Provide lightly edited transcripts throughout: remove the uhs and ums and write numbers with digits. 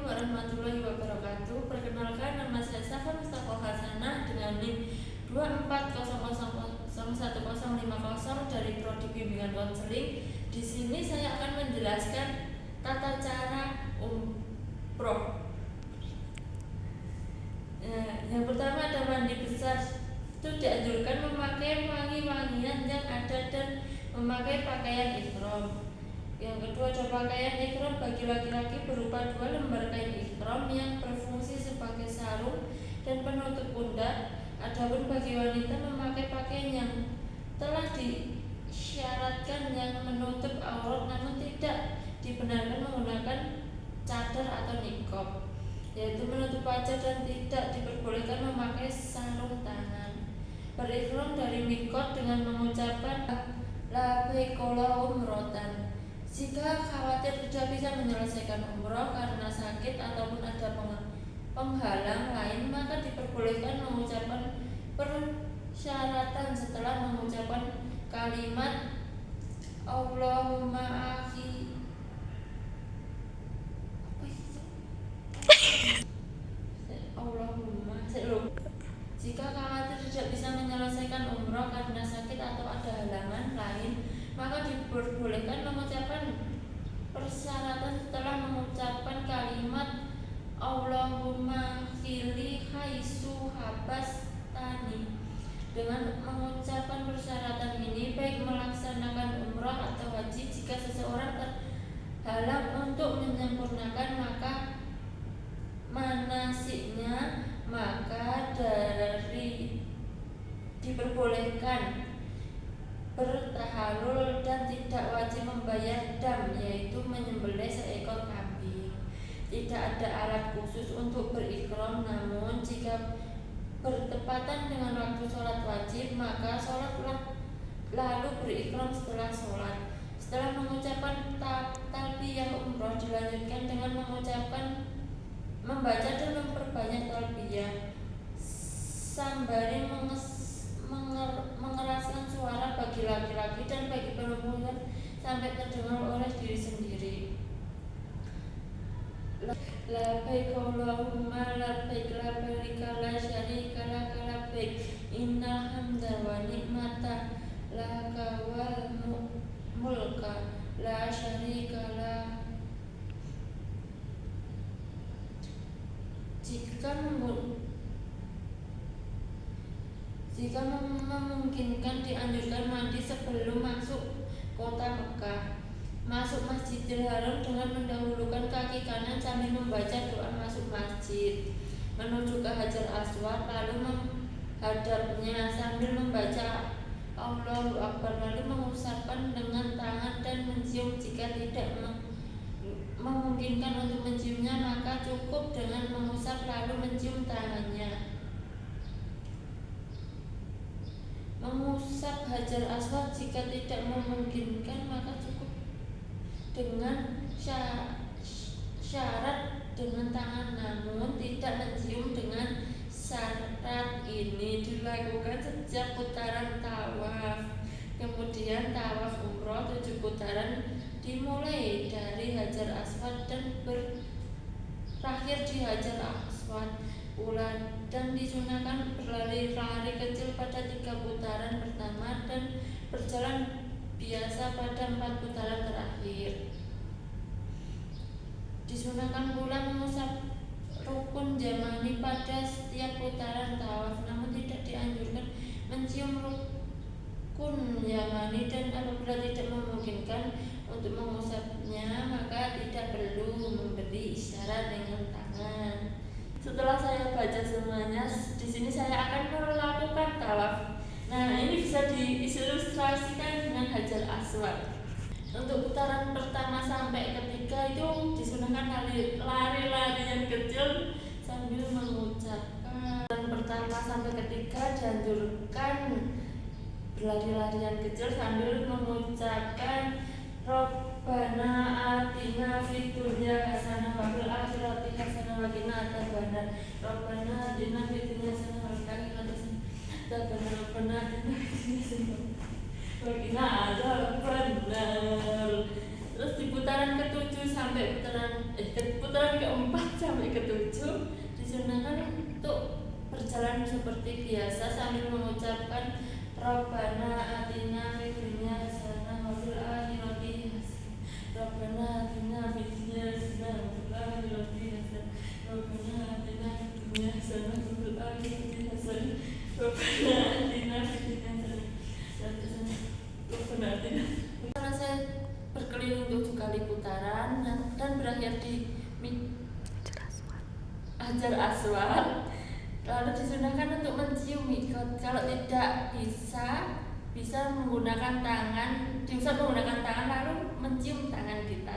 warahmatullahi wabarakatuh. Perkenalkan, nama saya Safa Mustafa Hasanah dengan NIM 240001050 dari Prodi Bimbingan Konseling. Di sini saya akan menjelaskan tata cara umroh. Yang pertama ada mandi besar. Itu dianjurkan memakai wangi-wangian yang ada dan memakai pakaian ihram. Yang kedua ada pakaian ihram bagi laki-laki berupa 2 lembar kain ihram yang berfungsi sebagai sarung dan penutup pundak. Adapun bagi wanita memakai pakaian yang telah disyaratkan yang menutup aurat namun tidak dibenarkan menggunakan cadar atau niqab, yaitu menutup wajah, dan tidak diperbolehkan memakai sarung tangan. Berihram dari mikot dengan mengucapkan labbaik umrotan. Jika khawatir tidak bisa menyelesaikan umroh karena sakit ataupun ada penghalang lain, maka diperbolehkan mengucapkan persyaratan setelah mengucapkan kalimat Allahumma akhi Jika khawatir tidak bisa menyelesaikan umroh karena sakit atau ada halangan lain, maka diperbolehkan mengucapkan persyaratan setelah mengucapkan kalimat Allahumma khili haitsu habastani. Dengan mengucapkan persyaratan ini, baik melaksanakan umroh atau haji, jika seseorang terhalang untuk menyempurnakan manasiknya, maka diperbolehkan bertahalul dan tidak wajib membayar dam, yaitu menyembelih seekor kambing. Tidak ada alat khusus untuk berihram, namun jika bertepatan dengan waktu sholat wajib, maka sholatlah lalu berihram setelah sholat. Setelah mengucapkan talbiyah umroh, dilanjutkan dengan membaca dan memperbanyak talbiyah sambari mengeraskan suara bagi laki-laki dan bagi perempuan sampai terdengar oleh diri sendiri. Labbaik Allahumma labbaik labbaik la syarika laka labbaik innal hamda wa ni'mata laka wal mulka la syarika lak. Jika memungkinkan, dianjurkan mandi sebelum masuk kota Mekah. Masuk Masjidil Haram dengan mendahulukan kaki kanan sambil membaca doa masuk masjid. Menuju ke Hajar Aswad, lalu menghadapnya sambil membaca Allahu Akbar, lalu mengusapkan dengan tangan dan mencium. Jika tidak memungkinkan untuk menciumnya, maka cukup dengan mengusap lalu mencium tangannya. Mengusap Hajar Aswad jika tidak memungkinkan, maka cukup dengan syarat dengan tangan, namun tidak mencium. Dengan syarat ini dilakukan sejak putaran tawaf. Kemudian tawaf umroh 7 putaran dimulai dari Hajar Aswad dan berakhir di Hajar Aswad pula, dan disunahkan berlari-lari kecil pada 3 putaran pertama dan berjalan biasa pada 4 putaran terakhir. Disunahkan pula mengusap rukun yamani pada setiap putaran tawaf, namun tidak dianjurkan mencium rukun yamani, dan apabila tidak memungkinkan untuk mengusapnya, maka tidak perlu memberi isyarat dengan tangan. Setelah saya baca semuanya, di sini saya akan melakukan tawaf. Nah, ini bisa diilustrasikan dengan Hajar Aswad. Untuk putaran pertama sampai ketiga itu disunahkan lari-larian kecil sambil mengucapkan. Putaran pertama sampai ketiga dianjurkan berlari-larian kecil sambil mengucapkan Rabbana atina fid dunya hasanah wa fil akhirati hasanah wa qina adzabannar. Rabbana atina fid dunya hasanah wa fil akhirati hasanah wa qina adzabannar. Terus di putaran ke-7 sampai putaran ke-4 sampai ke-7 disunahkan untuk berjalan seperti biasa sambil mengucapkan Rabbana atina fid dunya hasanah wa fil akhirati hasanah Rabbana atina fid dunya hasanah wa fil akhirati hasanah Rabbana atina fid dunya hasanah wa fil akhirati hasanah Rabbana atina fid dunya hasanah Rabbana atina. Karena saya berkeliling 7 kali putaran dan berakhir di Hajar Aswad. Lalu disunahkan untuk mencium mikot. Kalau tidak bisa menggunakan tangan, lalu mencium tangan kita.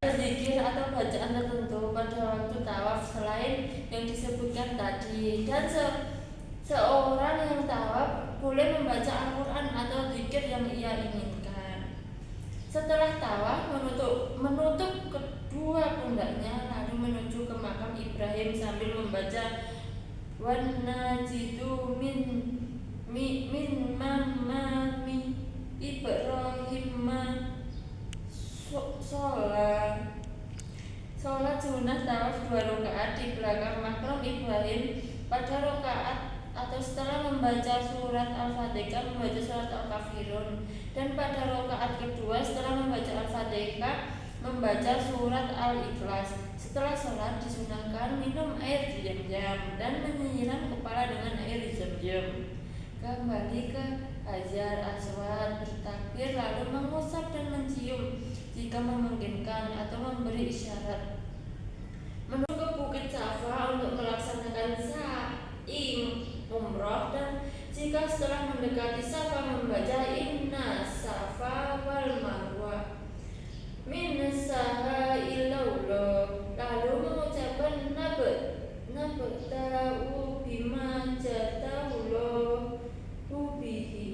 Zikir atau bacaan tertentu pada waktu tawaf selain yang disebutkan tadi, dan seorang yang tawaf boleh membaca Al-Quran atau zikir yang ia inginkan. Setelah tawaf menutup kedua pundaknya lalu menuju ke makam Ibrahim sambil membaca wan najidu min mamami Ibrahim sholat sunnah tawaf 2 rakaat di belakang makam Ibrahim. Pada rakaat atau setelah membaca surat Al-Fatihah membaca surat Al-Kafirun, dan pada rakaat kedua setelah membaca Al-Fatihah membaca surat Al-Ikhlas. Setelah sholat disunahkan minum air Zam-Zam dan menyiram kepala dengan air Zam-Zam. Kembali ke Hajar Aswad, bertakbir lalu mengusap dan mencium jika memungkinkan atau memberi isyarat. Menuju ke Bukit Safa untuk melaksanakan sa'i umroh, dan jika setelah mendekati Safa membaca Inna Safa wal Marwah min sa'illallah, lalu mengucapkan nabta'u bima jatahullah bihi,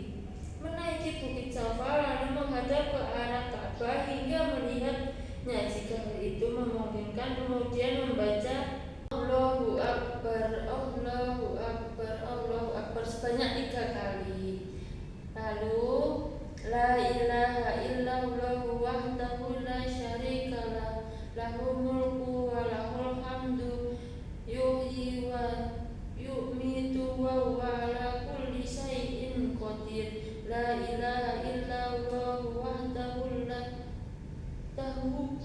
menaiki Bukit Safa lalu menghadap ke arah Ka'bah hingga melihatnya jika hal itu memungkinkan, kemudian membaca Allahu Akbar, Allahu Akbar, Allahu Akbar sebanyak 3 kali. Lalu la ilaha illallah wahdahu la syarikalah lahul mulku wa lahul hamdu yuhyi wa yu'mitu wa huwa ala kulli syai'in qadir. La ilaha illallah wahdahu la tahu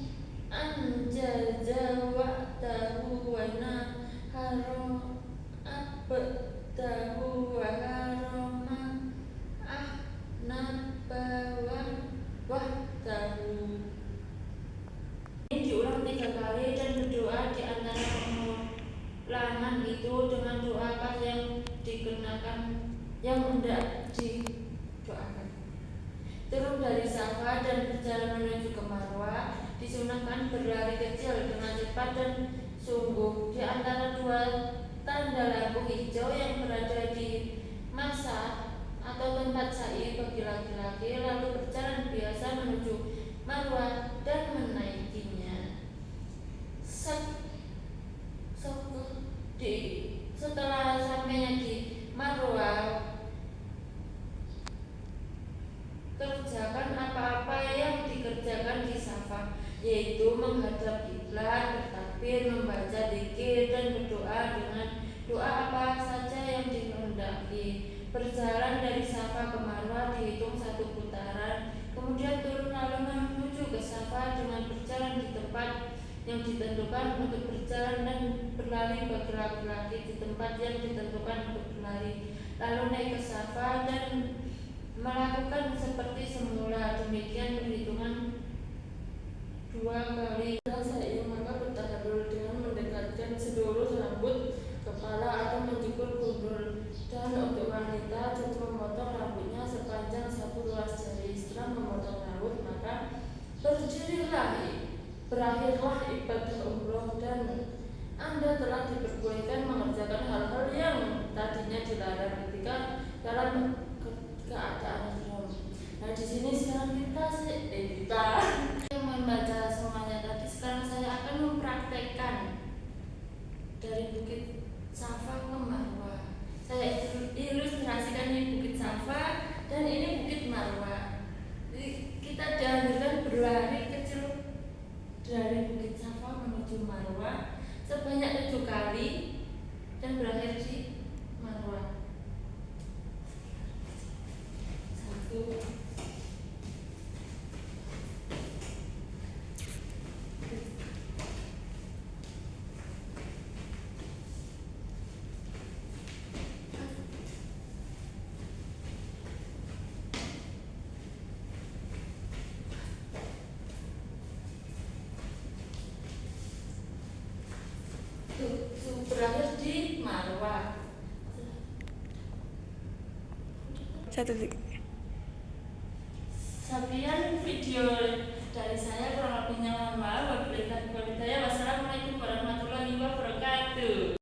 anjaza wa'tahu wa naharu abdahu wa harama ahnabawan wahdahu. Ini diulang 3 kali dan berdoa di antara pengulangan itu dengan doa yang dikenakan yang hendak didoakan. Turun dari Safa dan berjalan menuju ke Marwah, disunahkan berlari kecil dengan cepat dan sungguh di antara 2 tanda lampu hijau yang berada di masa atau tempat sa'i bagi laki-laki, lalu berjalan biasa menuju Marwah dan menaikinya. Setelah sampainya di Marwah, kerjakan apa-apa yang dikerjakan di Safa, yaitu menghadap kiblat, bertakbir, membaca zikir dan berdoa dengan doa apa saja yang dikehendaki. Berjalan dari Safa ke Marwah dihitung 1 putaran, kemudian turun lalu menuju ke Safa dengan berjalan di tempat yang ditentukan untuk berjalan dan berlari bagi laki-laki di tempat yang ditentukan untuk berlari, lalu naik ke Safa dan melakukan seperti semula. Demikian perhitungan 2 kali. Saya maka bertahalul dengan mendekatkan seluruh rambut kepala atau mencukur gundul, dan untuk wanita cukup memotong rambutnya sepanjang 1 ruas jari. Setelah memotong rambut maka berakhirlah ibadah umroh, dan Anda telah diperbolehkan mengerjakan hal-hal yang tadinya dilarang ketika dalam keadaan ihram. Nah, di sini sekarang kita yang membaca semuanya tadi. Sekarang saya akan mempraktekkan dari Bukit Safa ke Marwah. Saya ilustrasikan ini Bukit Safa dan ini Bukit Marwah. Jadi kita dianjurkan berlari kecil dari Bukit Safa menuju Marwah. Marwah sebanyak 7 kali dan berakhir di Marwah. 1 berakhir di Marwah. 1 detik. Sekian video dari saya, kurang lebihnya mohon maaf. Wassalamualaikum warahmatullahi wabarakatuh.